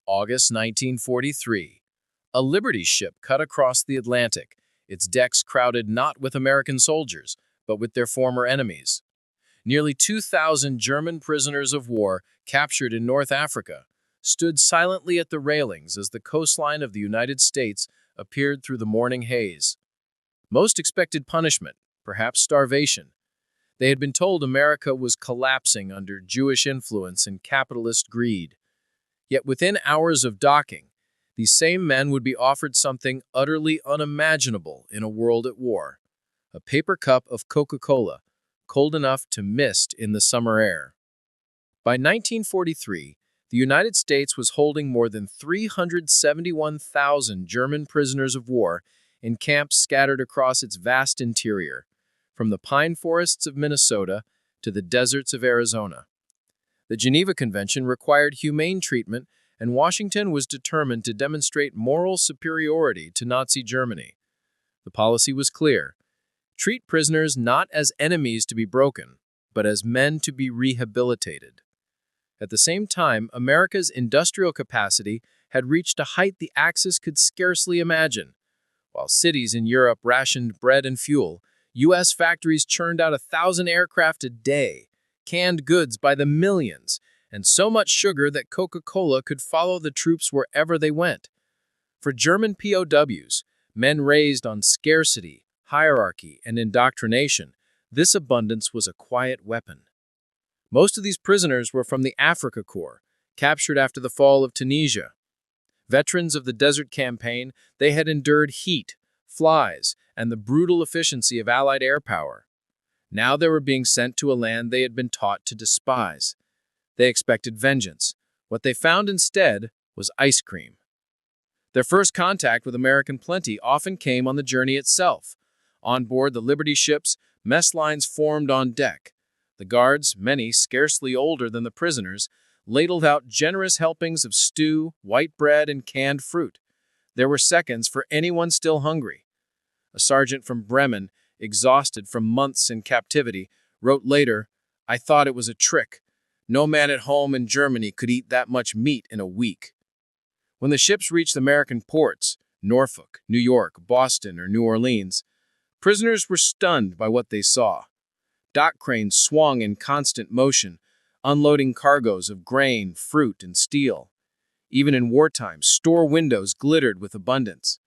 August 1943. A Liberty ship cut across the Atlantic, its decks crowded not with American soldiers, but with their former enemies. Nearly 2,000 German prisoners of war captured in North Africa stood silently at the railings as the coastline of the United States appeared through the morning haze. Most expected punishment, perhaps starvation. They had been told America was collapsing under Jewish influence and capitalist greed. Yet within hours of docking, these same men would be offered something utterly unimaginable in a world at war: a paper cup of Coca-Cola, cold enough to mist in the summer air. By 1943, the United States was holding more than 371,000 German prisoners of war in camps scattered across its vast interior, from the pine forests of Minnesota to the deserts of Arizona. The Geneva Convention required humane treatment, and Washington was determined to demonstrate moral superiority to Nazi Germany. The policy was clear: treat prisoners not as enemies to be broken, but as men to be rehabilitated. At the same time, America's industrial capacity had reached a height the Axis could scarcely imagine. While cities in Europe rationed bread and fuel, U.S. factories churned out 1,000 aircraft a day, canned goods by the millions, and so much sugar that Coca-Cola could follow the troops wherever they went. For German POWs, men raised on scarcity, hierarchy, and indoctrination, this abundance was a quiet weapon. Most of these prisoners were from the Africa Corps, captured after the fall of Tunisia. Veterans of the Desert Campaign, they had endured heat, flies, and the brutal efficiency of Allied air power. Now they were being sent to a land they had been taught to despise. They expected vengeance. What they found instead was ice cream. Their first contact with American plenty often came on the journey itself. On board the Liberty ships, mess lines formed on deck. The guards, many scarcely older than the prisoners, ladled out generous helpings of stew, white bread, and canned fruit. There were seconds for anyone still hungry. A sergeant from Bremen, exhausted from months in captivity, wrote later, "I thought it was a trick. No man at home in Germany could eat that much meat in a week." When the ships reached American ports, Norfolk, New York, Boston, or New Orleans, prisoners were stunned by what they saw. Dock cranes swung in constant motion, unloading cargoes of grain, fruit, and steel. Even in wartime, store windows glittered with abundance.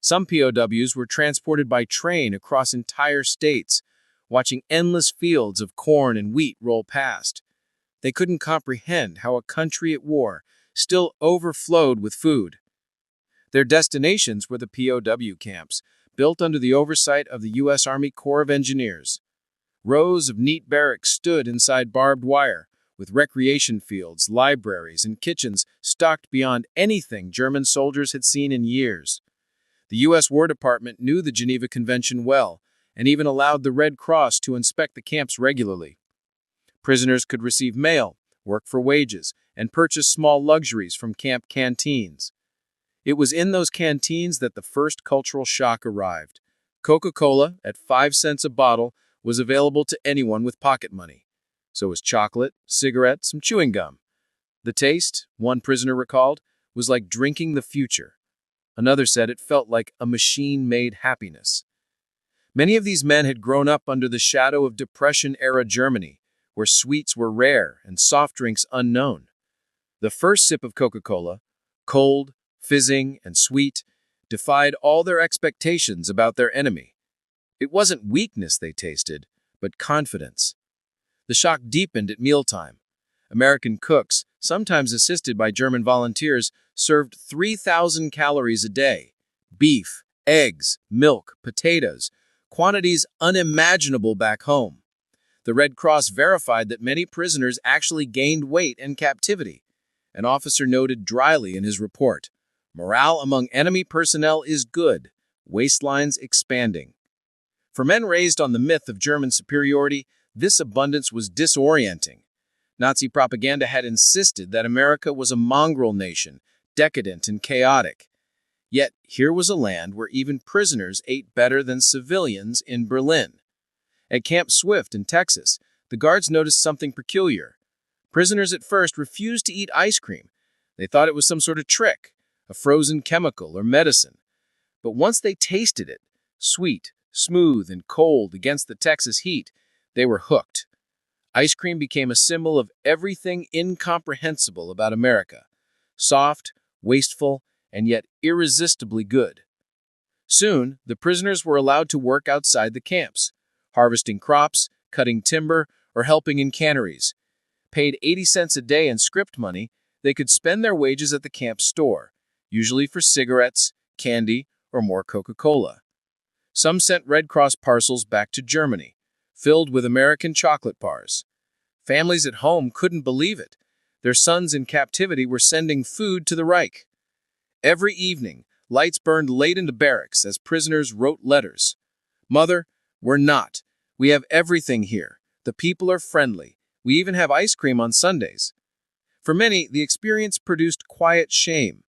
Some POWs were transported by train across entire states, watching endless fields of corn and wheat roll past. They couldn't comprehend how a country at war still overflowed with food. Their destinations were the POW camps, built under the oversight of the U.S. Army Corps of Engineers. Rows of neat barracks stood inside barbed wire, with recreation fields, libraries, and kitchens stocked beyond anything German soldiers had seen in years. The U.S. War Department knew the Geneva Convention well, and even allowed the Red Cross to inspect the camps regularly. Prisoners could receive mail, work for wages, and purchase small luxuries from camp canteens. It was in those canteens that the first cultural shock arrived. Coca-Cola, at 5 cents a bottle, was available to anyone with pocket money. So was chocolate, cigarettes, and chewing gum. The taste, one prisoner recalled, was like drinking the future. Another said it felt like a machine-made happiness. Many of these men had grown up under the shadow of Depression-era Germany, where sweets were rare and soft drinks unknown. The first sip of Coca-Cola, cold, fizzing, and sweet, defied all their expectations about their enemy. It wasn't weakness they tasted, but confidence. The shock deepened at mealtime. American cooks, sometimes assisted by German volunteers, served 3,000 calories a day. Beef, eggs, milk, potatoes, quantities unimaginable back home. The Red Cross verified that many prisoners actually gained weight in captivity. An officer noted dryly in his report, "Morale among enemy personnel is good, waistlines expanding." For men raised on the myth of German superiority, this abundance was disorienting. Nazi propaganda had insisted that America was a mongrel nation, decadent and chaotic. Yet here was a land where even prisoners ate better than civilians in Berlin. At Camp Swift in Texas, the guards noticed something peculiar. Prisoners at first refused to eat ice cream. They thought it was some sort of trick, a frozen chemical or medicine. But once they tasted it, sweet, smooth, and cold against the Texas heat, they were hooked. Ice cream became a symbol of everything incomprehensible about America: soft, wasteful, and yet irresistibly good. Soon, the prisoners were allowed to work outside the camps, harvesting crops, cutting timber, or helping in canneries. Paid 80 cents a day in script money, they could spend their wages at the camp store, usually for cigarettes, candy, or more Coca-Cola. Some sent Red Cross parcels back to Germany, filled with American chocolate bars. Families at home couldn't believe it. Their sons in captivity were sending food to the Reich. Every evening, lights burned late into barracks as prisoners wrote letters. "Mother, we're not. We have everything here. The people are friendly. We even have ice cream on Sundays." For many, the experience produced quiet shame.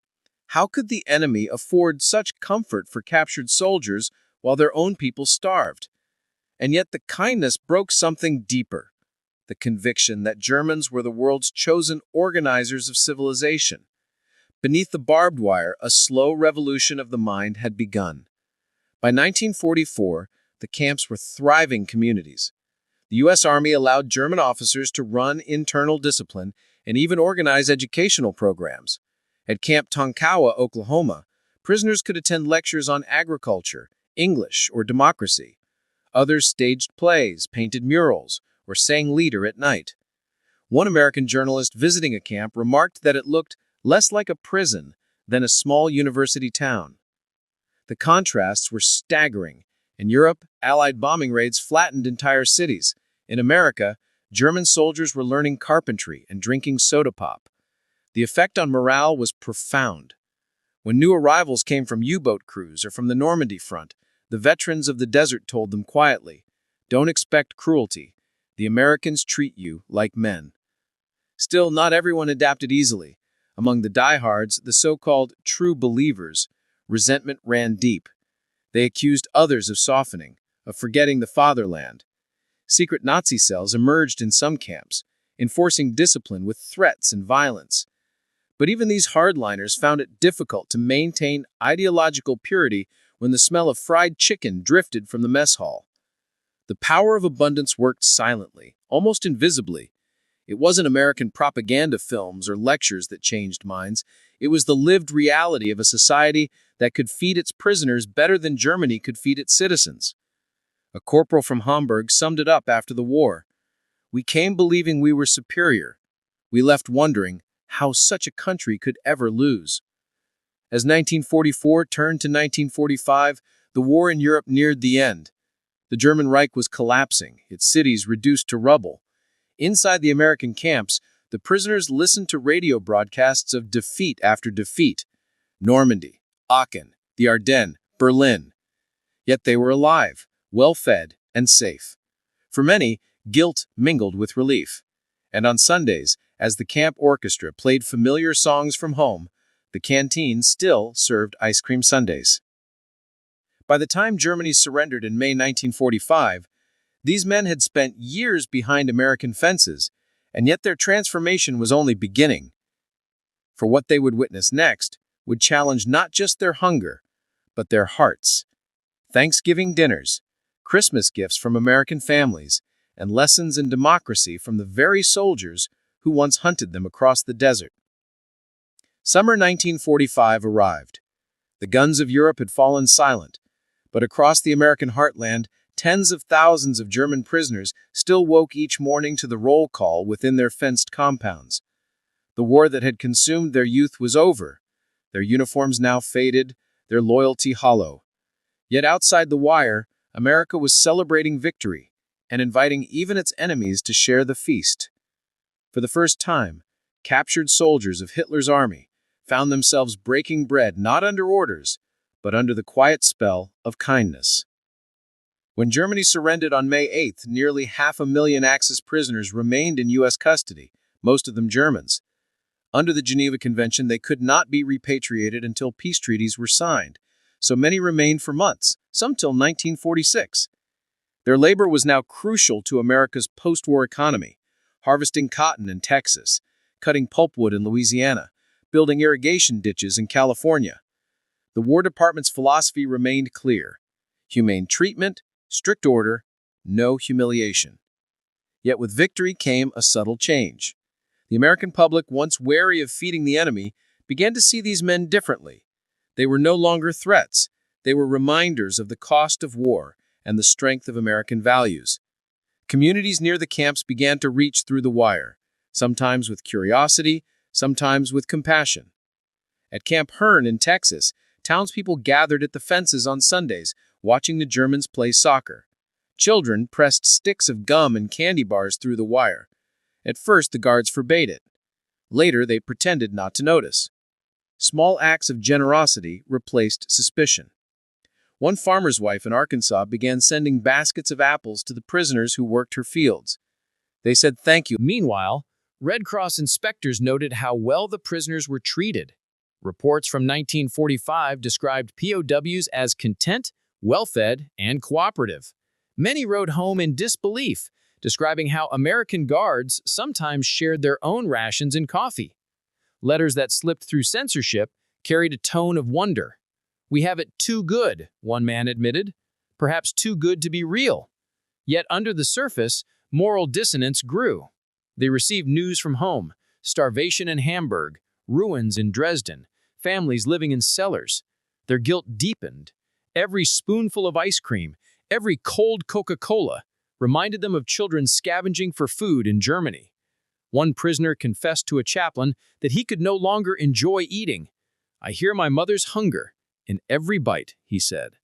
How could the enemy afford such comfort for captured soldiers while their own people starved? And yet the kindness broke something deeper: the conviction that Germans were the world's chosen organizers of civilization. Beneath the barbed wire, a slow revolution of the mind had begun. By 1944, the camps were thriving communities. The U.S. Army allowed German officers to run internal discipline and even organize educational programs. At Camp Tonkawa, Oklahoma, prisoners could attend lectures on agriculture, English, or democracy. Others staged plays, painted murals, or sang lieder at night. One American journalist visiting a camp remarked that it looked less like a prison than a small university town. The contrasts were staggering. In Europe, Allied bombing raids flattened entire cities. In America, German soldiers were learning carpentry and drinking soda pop. The effect on morale was profound. When new arrivals came from U-boat crews or from the Normandy front, the veterans of the desert told them quietly, "Don't expect cruelty. The Americans treat you like men." Still, not everyone adapted easily. Among the diehards, the so-called true believers, resentment ran deep. They accused others of softening, of forgetting the fatherland. Secret Nazi cells emerged in some camps, enforcing discipline with threats and violence. But even these hardliners found it difficult to maintain ideological purity when the smell of fried chicken drifted from the mess hall. The power of abundance worked silently, almost invisibly. It wasn't American propaganda films or lectures that changed minds. It was the lived reality of a society that could feed its prisoners better than Germany could feed its citizens. A corporal from Hamburg summed it up after the war: "We came believing we were superior. We left wondering how such a country could ever lose." As 1944 turned to 1945, the war in Europe neared the end. The German Reich was collapsing, its cities reduced to rubble. Inside the American camps, the prisoners listened to radio broadcasts of defeat after defeat: Normandy, Aachen, the Ardennes, Berlin. Yet they were alive, well-fed, and safe. For many, guilt mingled with relief. And on Sundays, as the camp orchestra played familiar songs from home, the canteen still served ice cream sundaes. By the time Germany surrendered in May 1945, these men had spent years behind American fences, and yet their transformation was only beginning. For what they would witness next would challenge not just their hunger, but their hearts. Thanksgiving dinners, Christmas gifts from American families, and lessons in democracy from the very soldiers who once hunted them across the desert. Summer 1945 arrived. The guns of Europe had fallen silent, but across the American heartland, tens of thousands of German prisoners still woke each morning to the roll call within their fenced compounds. The war that had consumed their youth was over, their uniforms now faded, their loyalty hollow. Yet outside the wire, America was celebrating victory and inviting even its enemies to share the feast. For the first time, captured soldiers of Hitler's army found themselves breaking bread not under orders, but under the quiet spell of kindness. When Germany surrendered on May 8th, nearly 500,000 Axis prisoners remained in U.S. custody, most of them Germans. Under the Geneva Convention, they could not be repatriated until peace treaties were signed, so many remained for months, some till 1946. Their labor was now crucial to America's post-war economy, harvesting cotton in Texas, cutting pulpwood in Louisiana, building irrigation ditches in California. The War Department's philosophy remained clear: humane treatment, strict order, no humiliation. Yet with victory came a subtle change. The American public, once wary of feeding the enemy, began to see these men differently. They were no longer threats. They were reminders of the cost of war and the strength of American values. Communities near the camps began to reach through the wire, sometimes with curiosity, sometimes with compassion. At Camp Hearn in Texas, townspeople gathered at the fences on Sundays, watching the Germans play soccer. Children pressed sticks of gum and candy bars through the wire. At first, the guards forbade it. Later, they pretended not to notice. Small acts of generosity replaced suspicion. One farmer's wife in Arkansas began sending baskets of apples to the prisoners who worked her fields. They said thank you. Meanwhile, Red Cross inspectors noted how well the prisoners were treated. Reports from 1945 described POWs as content, well-fed, and cooperative. Many wrote home in disbelief, describing how American guards sometimes shared their own rations and coffee. Letters that slipped through censorship carried a tone of wonder. "We have it too good," one man admitted, "perhaps too good to be real." Yet under the surface, moral dissonance grew. They received news from home: starvation in Hamburg, ruins in Dresden, families living in cellars. Their guilt deepened. Every spoonful of ice cream, every cold Coca-Cola, reminded them of children scavenging for food in Germany. One prisoner confessed to a chaplain that he could no longer enjoy eating. "I hear my mother's hunger in every bite," he said.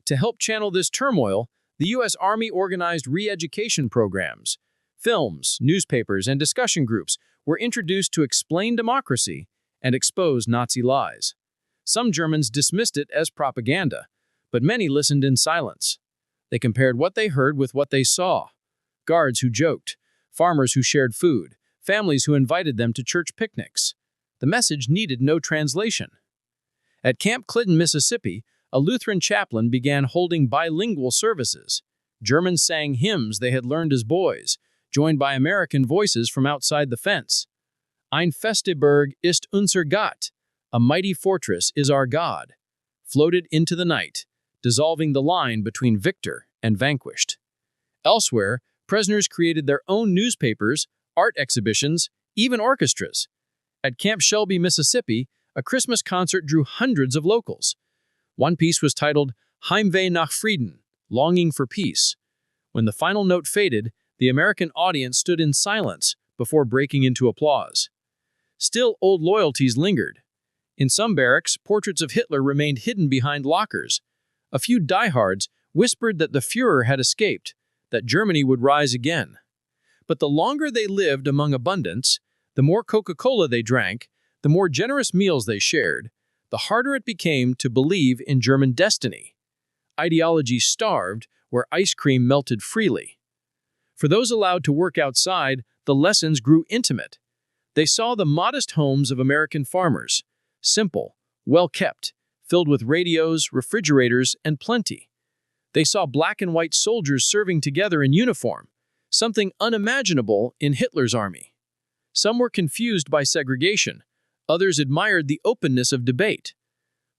To help channel this turmoil, the U.S. Army organized re-education programs. Films, newspapers, and discussion groups were introduced to explain democracy and expose Nazi lies. Some Germans dismissed it as propaganda, but many listened in silence. They compared what they heard with what they saw: guards who joked, farmers who shared food, families who invited them to church picnics. The message needed no translation. At Camp Clinton, Mississippi, a Lutheran chaplain began holding bilingual services. Germans sang hymns they had learned as boys, joined by American voices from outside the fence. "Ein feste Burg ist unser Gott," a mighty fortress is our God, floated into the night, dissolving the line between victor and vanquished. Elsewhere, prisoners created their own newspapers, art exhibitions, even orchestras. At Camp Shelby, Mississippi, a Christmas concert drew hundreds of locals. One piece was titled "Heimweh nach Frieden," longing for peace. When the final note faded, the American audience stood in silence before breaking into applause. Still, old loyalties lingered. In some barracks, portraits of Hitler remained hidden behind lockers. A few diehards whispered that the Führer had escaped, that Germany would rise again. But the longer they lived among abundance, the more Coca-Cola they drank, the more generous meals they shared, the harder it became to believe in German destiny. Ideology starved where ice cream melted freely. For those allowed to work outside, the lessons grew intimate. They saw the modest homes of American farmers, simple, well-kept, filled with radios, refrigerators, and plenty. They saw black and white soldiers serving together in uniform, something unimaginable in Hitler's army. Some were confused by segregation. Others admired the openness of debate.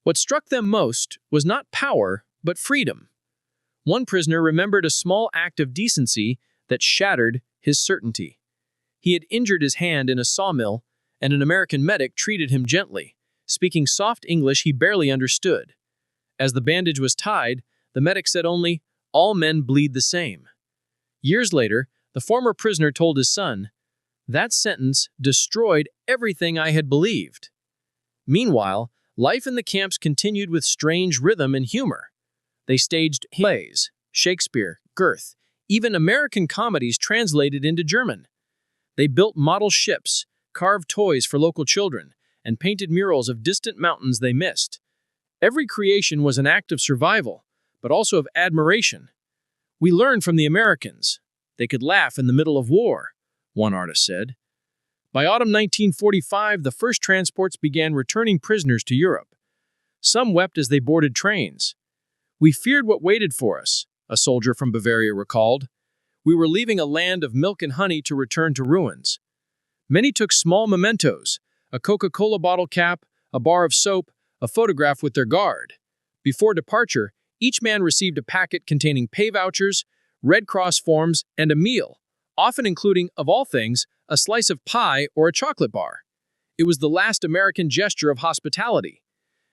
What struck them most was not power, but freedom. One prisoner remembered a small act of decency that shattered his certainty. He had injured his hand in a sawmill, and an American medic treated him gently, speaking soft English he barely understood. As the bandage was tied, the medic said only, "All men bleed the same." Years later, the former prisoner told his son, "That sentence destroyed everything I had believed." Meanwhile, life in the camps continued with strange rhythm and humor. They staged plays, Shakespeare, Goethe, even American comedies translated into German. They built model ships, carved toys for local children, and painted murals of distant mountains they missed. Every creation was an act of survival, but also of admiration. "We learned from the Americans. They could laugh in the middle of war," one artist said. By autumn 1945, the first transports began returning prisoners to Europe. Some wept as they boarded trains. "We feared what waited for us," a soldier from Bavaria recalled. "We were leaving a land of milk and honey to return to ruins." Many took small mementos, a Coca-Cola bottle cap, a bar of soap, a photograph with their guard. Before departure, each man received a packet containing pay vouchers, Red Cross forms, and a meal, often including, of all things, a slice of pie or a chocolate bar. It was the last American gesture of hospitality.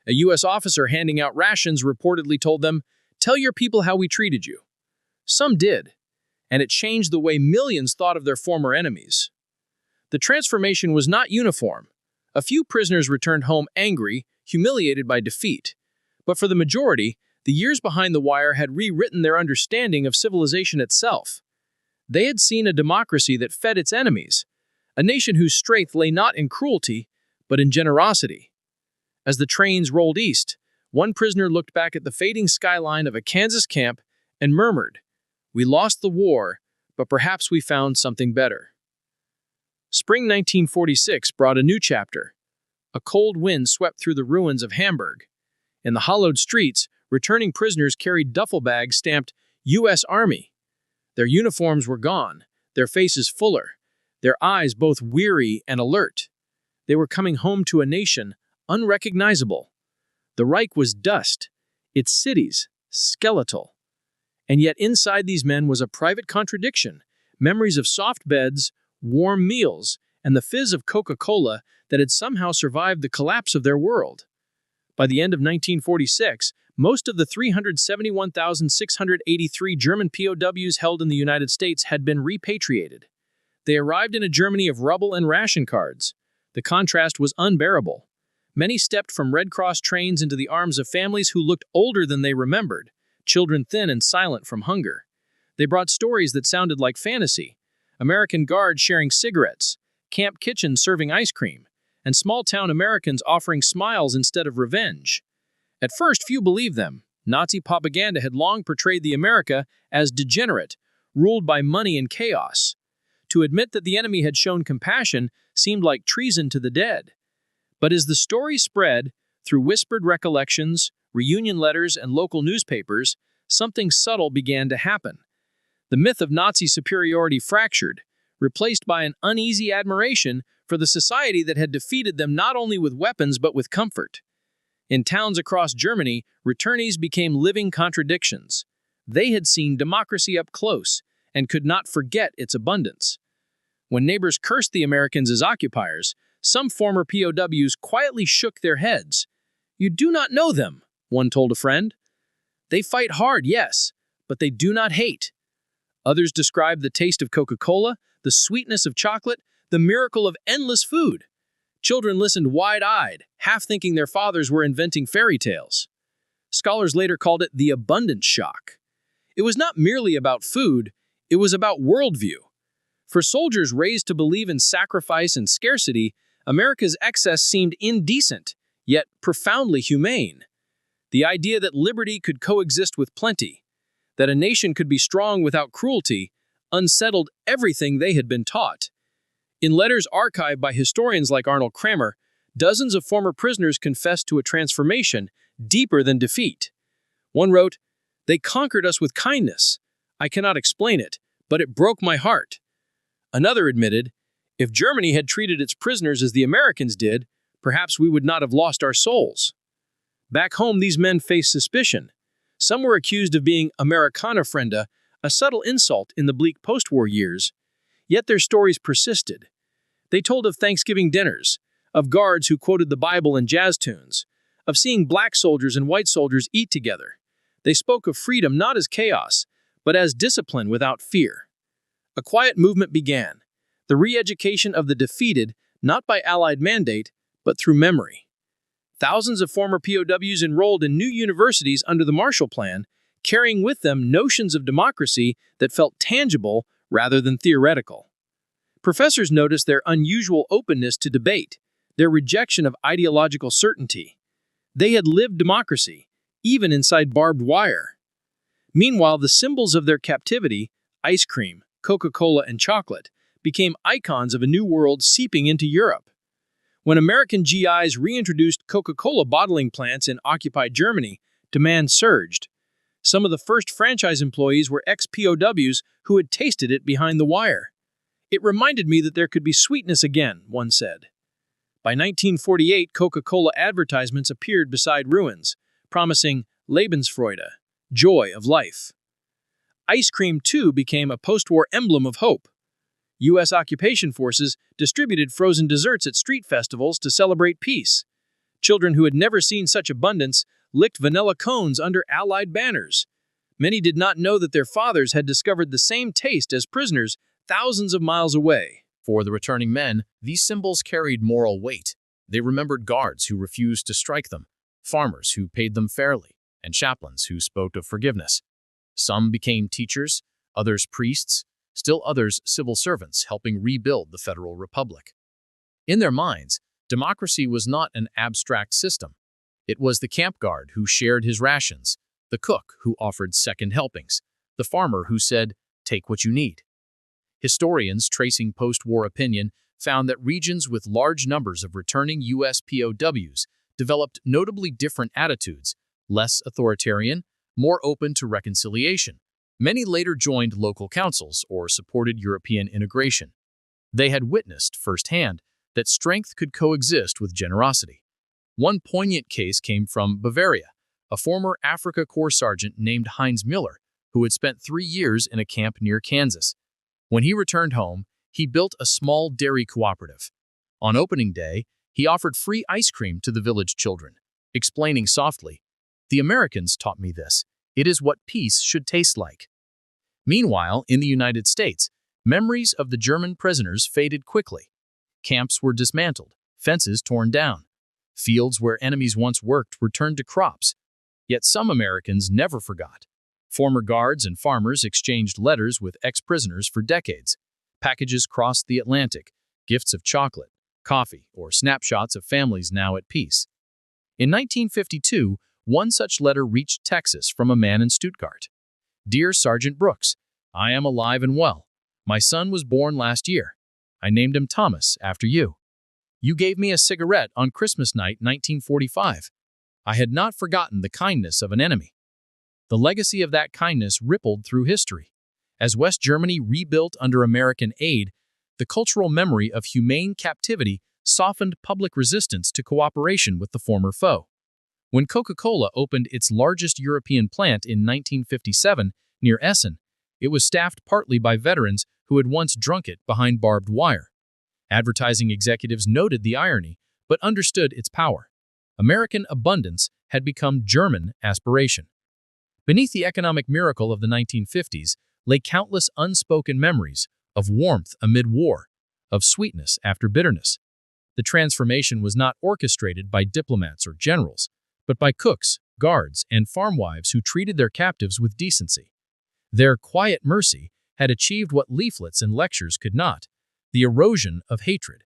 A U.S. officer handing out rations reportedly told them, "Tell your people how we treated you." Some did, and it changed the way millions thought of their former enemies. The transformation was not uniform. A few prisoners returned home angry, humiliated by defeat. But for the majority, the years behind the wire had rewritten their understanding of civilization itself. They had seen a democracy that fed its enemies, a nation whose strength lay not in cruelty, but in generosity. As the trains rolled east, one prisoner looked back at the fading skyline of a Kansas camp and murmured, "We lost the war, but perhaps we found something better." Spring 1946 brought a new chapter. A cold wind swept through the ruins of Hamburg. In the hollowed streets, returning prisoners carried duffel bags stamped U.S. Army. Their uniforms were gone, their faces fuller, their eyes both weary and alert. They were coming home to a nation unrecognizable. The Reich was dust, its cities skeletal. And yet inside these men was a private contradiction, memories of soft beds, warm meals, and the fizz of Coca-Cola that had somehow survived the collapse of their world. By the end of 1946, most of the 371,683 German POWs held in the United States had been repatriated. They arrived in a Germany of rubble and ration cards. The contrast was unbearable. Many stepped from Red Cross trains into the arms of families who looked older than they remembered, children thin and silent from hunger. They brought stories that sounded like fantasy: American guards sharing cigarettes, camp kitchens serving ice cream, and small-town Americans offering smiles instead of revenge. At first, few believed them. Nazi propaganda had long portrayed the America as degenerate, ruled by money and chaos. To admit that the enemy had shown compassion seemed like treason to the dead. But as the story spread, through whispered recollections, reunion letters, and local newspapers, something subtle began to happen. The myth of Nazi superiority fractured, replaced by an uneasy admiration for the society that had defeated them not only with weapons but with comfort. In towns across Germany, returnees became living contradictions. They had seen democracy up close and could not forget its abundance. When neighbors cursed the Americans as occupiers, some former POWs quietly shook their heads. "You do not know them," one told a friend. "They fight hard, yes, but they do not hate." Others described the taste of Coca-Cola, the sweetness of chocolate, the miracle of endless food. Children listened wide-eyed, half thinking their fathers were inventing fairy tales. Scholars later called it the abundance shock. It was not merely about food, it was about worldview. For soldiers raised to believe in sacrifice and scarcity, America's excess seemed indecent, yet profoundly humane. The idea that liberty could coexist with plenty, that a nation could be strong without cruelty, unsettled everything they had been taught. In letters archived by historians like Arnold Kramer, dozens of former prisoners confessed to a transformation deeper than defeat. One wrote, "They conquered us with kindness. I cannot explain it, but it broke my heart." Another admitted, "If Germany had treated its prisoners as the Americans did, perhaps we would not have lost our souls." Back home, these men faced suspicion. Some were accused of being Amerikanerfreunde, a subtle insult in the bleak post-war years. Yet their stories persisted. They told of Thanksgiving dinners, of guards who quoted the Bible and jazz tunes, of seeing black soldiers and white soldiers eat together. They spoke of freedom not as chaos, but as discipline without fear. A quiet movement began, the re-education of the defeated, not by Allied mandate, but through memory. Thousands of former POWs enrolled in new universities under the Marshall Plan, carrying with them notions of democracy that felt tangible rather than theoretical. Professors noticed their unusual openness to debate, their rejection of ideological certainty. They had lived democracy, even inside barbed wire. Meanwhile, the symbols of their captivity, ice cream, Coca-Cola, and chocolate, became icons of a new world seeping into Europe. When American GIs reintroduced Coca-Cola bottling plants in occupied Germany, demand surged. Some of the first franchise employees were ex-POWs who had tasted it behind the wire. "It reminded me that there could be sweetness again," one said. By 1948, Coca-Cola advertisements appeared beside ruins, promising Lebensfreude, joy of life. Ice cream, too, became a post-war emblem of hope. U.S. occupation forces distributed frozen desserts at street festivals to celebrate peace. Children who had never seen such abundance licked vanilla cones under Allied banners. Many did not know that their fathers had discovered the same taste as prisoners thousands of miles away. For the returning men, these symbols carried moral weight. They remembered guards who refused to strike them, farmers who paid them fairly, and chaplains who spoke of forgiveness. Some became teachers, others priests, still others civil servants helping rebuild the Federal Republic. In their minds, democracy was not an abstract system. It was the camp guard who shared his rations, the cook who offered second helpings, the farmer who said, "Take what you need." Historians tracing post-war opinion found that regions with large numbers of returning U.S. POWs developed notably different attitudes, less authoritarian, more open to reconciliation. Many later joined local councils or supported European integration. They had witnessed firsthand that strength could coexist with generosity. One poignant case came from Bavaria, a former Africa Corps sergeant named Heinz Müller, who had spent 3 years in a camp near Kansas. When he returned home, he built a small dairy cooperative. On opening day, he offered free ice cream to the village children, explaining softly, "The Americans taught me this. It is what peace should taste like." Meanwhile, in the United States, memories of the German prisoners faded quickly. Camps were dismantled, fences torn down. Fields where enemies once worked were turned to crops. Yet some Americans never forgot. Former guards and farmers exchanged letters with ex-prisoners for decades. Packages crossed the Atlantic, gifts of chocolate, coffee, or snapshots of families now at peace. In 1952, one such letter reached Texas from a man in Stuttgart. "Dear Sergeant Brooks, I am alive and well. My son was born last year. I named him Thomas after you. You gave me a cigarette on Christmas night 1945. I had not forgotten the kindness of an enemy." The legacy of that kindness rippled through history. As West Germany rebuilt under American aid, the cultural memory of humane captivity softened public resistance to cooperation with the former foe. When Coca-Cola opened its largest European plant in 1957 near Essen, it was staffed partly by veterans who had once drunk it behind barbed wire. Advertising executives noted the irony, but understood its power. American abundance had become German aspiration. Beneath the economic miracle of the 1950s lay countless unspoken memories of warmth amid war, of sweetness after bitterness. The transformation was not orchestrated by diplomats or generals, but by cooks, guards, and farm wives who treated their captives with decency. Their quiet mercy had achieved what leaflets and lectures could not: the erosion of hatred.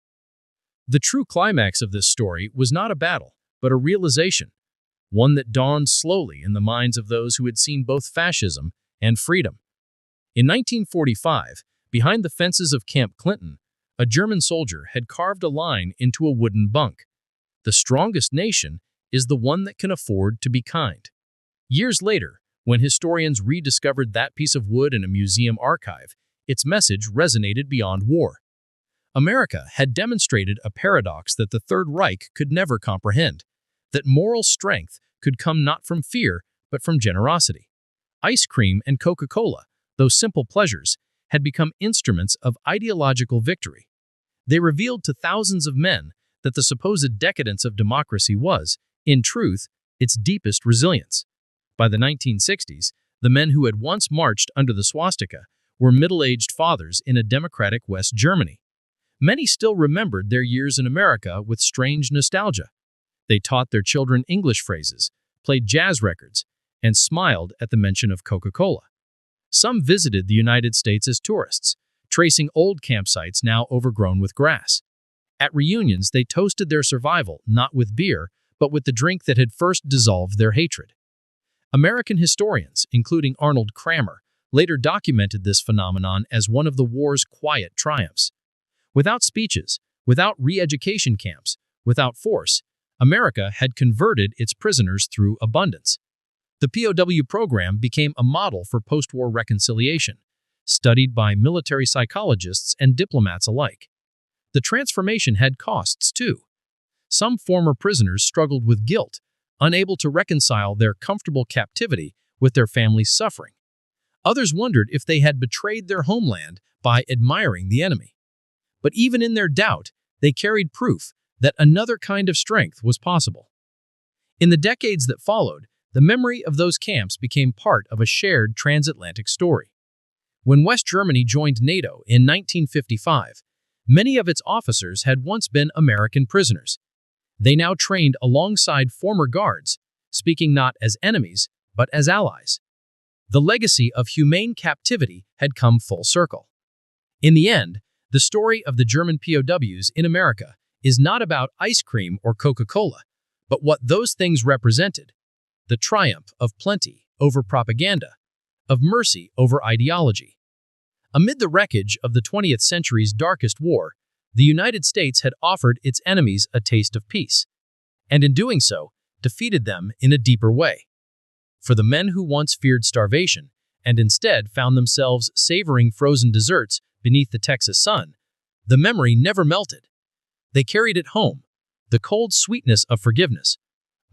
The true climax of this story was not a battle, but a realization, one that dawned slowly in the minds of those who had seen both fascism and freedom. In 1945, behind the fences of Camp Clinton, a German soldier had carved a line into a wooden bunk. "The strongest nation is the one that can afford to be kind." Years later, when historians rediscovered that piece of wood in a museum archive, its message resonated beyond war. America had demonstrated a paradox that the Third Reich could never comprehend, that moral strength could come not from fear, but from generosity. Ice cream and Coca-Cola, those simple pleasures, had become instruments of ideological victory. They revealed to thousands of men that the supposed decadence of democracy was, in truth, its deepest resilience. By the 1960s, the men who had once marched under the swastika were middle-aged fathers in a democratic West Germany. Many still remembered their years in America with strange nostalgia. They taught their children English phrases, played jazz records, and smiled at the mention of Coca-Cola. Some visited the United States as tourists, tracing old campsites now overgrown with grass. At reunions, they toasted their survival not with beer, but with the drink that had first dissolved their hatred. American historians, including Arnold Kramer, later documented this phenomenon as one of the war's quiet triumphs. Without speeches, without re-education camps, without force, America had converted its prisoners through abundance. The POW program became a model for post-war reconciliation, studied by military psychologists and diplomats alike. The transformation had costs, too. Some former prisoners struggled with guilt, unable to reconcile their comfortable captivity with their family's suffering. Others wondered if they had betrayed their homeland by admiring the enemy. But even in their doubt, they carried proof that another kind of strength was possible. In the decades that followed, the memory of those camps became part of a shared transatlantic story. When West Germany joined NATO in 1955, many of its officers had once been American prisoners. They now trained alongside former guards, speaking not as enemies, but as allies. The legacy of humane captivity had come full circle. In the end, the story of the German POWs in America is not about ice cream or Coca-Cola, but what those things represented: the triumph of plenty over propaganda, of mercy over ideology. Amid the wreckage of the 20th century's darkest war, the United States had offered its enemies a taste of peace, and in doing so, defeated them in a deeper way. For the men who once feared starvation and instead found themselves savoring frozen desserts beneath the Texas sun, the memory never melted. They carried it home, the cold sweetness of forgiveness,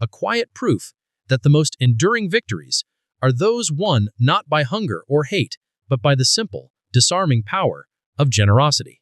a quiet proof that the most enduring victories are those won not by hunger or hate, but by the simple, disarming power of generosity.